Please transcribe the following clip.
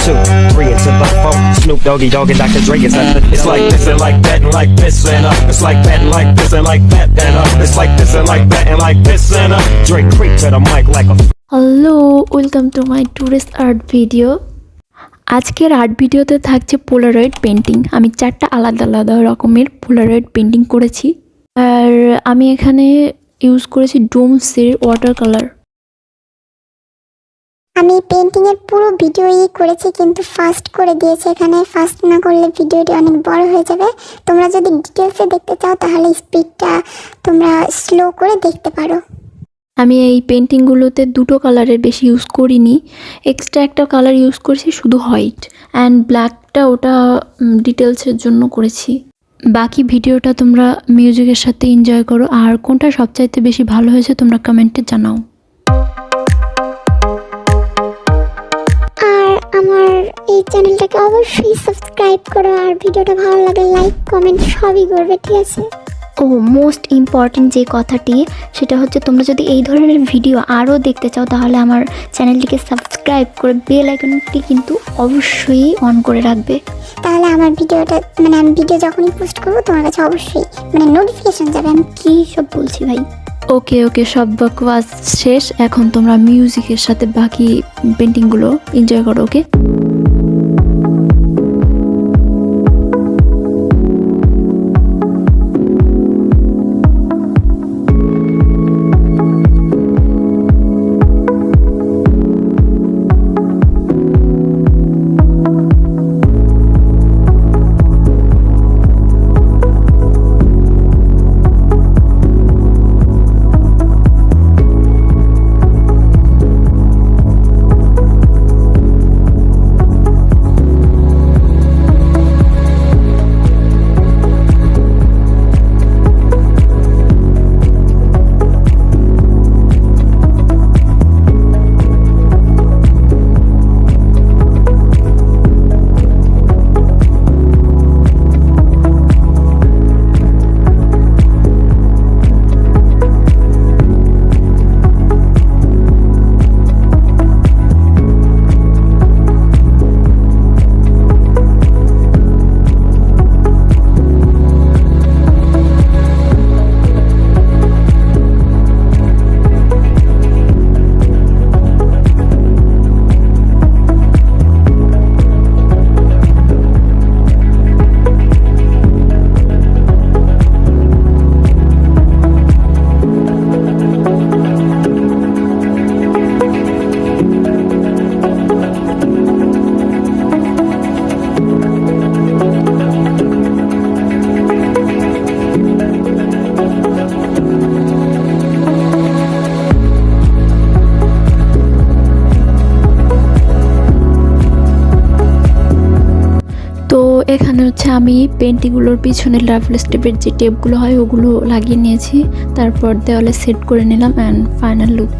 2, 3 into the 4. Snoop Doggy Dogg and Dr. Dre is at the. It's like this and like that and like this and It's like that and like this and like that and It's like this and like that and like this and Dre creep to the mic like a. Hello, welcome to my tourist art video. আজকের art ভিডিওতে থাকছে Polaroid painting. আমি 4টা আলাদা আলাদা রকমের Polaroid painting করেছি, আর আমি এখানে ইউজ করেছি ডোমসের ওয়াটার কালার। আমি পেন্টিং এর পুরো ভিডিওই করেছি, কিন্তু ফাস্ট করে দিয়েছি। এখানে ফাস্ট না করলে ভিডিওটি অনেক বড় হয়ে যাবে। তোমরা যদি ডিটেলসে দেখতে চাও তাহলে স্পিডটা তোমরা স্লো করে দেখতে পারো। আমি এই পেন্টিংগুলোতে 2টো কালারের বেশি ইউজ করিনি, এক্সট্রা একটা কালার ইউজ করেছি শুধু হোয়াইট অ্যান্ড ব্ল্যাকটা, ওটা ডিটেলসের জন্য করেছি। বাকি ভিডিওটা তোমরা মিউজিকের সাথে এনজয় করো, আর কোনটা সবচাইতে বেশি ভালো হয়েছে তোমরা কমেন্টে জানাও। আর আমার এই চ্যানেলটাকে অবশ্যই সাবস্ক্রাইব করো, আর ভিডিওটা ভালো লাগলে লাইক কমেন্ট সবই করবে, ঠিক আছে? ও মোস্ট ইম্পর্টেন্ট যে কথাটি, সেটা হচ্ছে তোমরা যদি এই ধরনের ভিডিও আরও দেখতে চাও তাহলে আমার চ্যানেলটিকে সাবস্ক্রাইব করে বেল আইকনটি কিন্তু অবশ্যই অন করে রাখবে। তাহলে আমার ভিডিওটা আমি ভিডিও যখনই পোস্ট করবো তোমার কাছে অবশ্যই নোটিফিকেশন যাবে। আমি কী সব বলছি ভাই। ওকে সব বকওয়াজ শেষ, এখন তোমরা মিউজিকের সাথে বাকি পেন্টিংগুলো এনজয় করো। ওকে, এখানে হচ্ছে আমি পেন্টিংগুলোর পিছনে রাফল স্টেপের যে টেপগুলো হয় ওগুলো লাগিয়ে নিয়েছি, তারপর দেওয়ালে সেট করে নিলাম অ্যান্ড ফাইনাল লুক।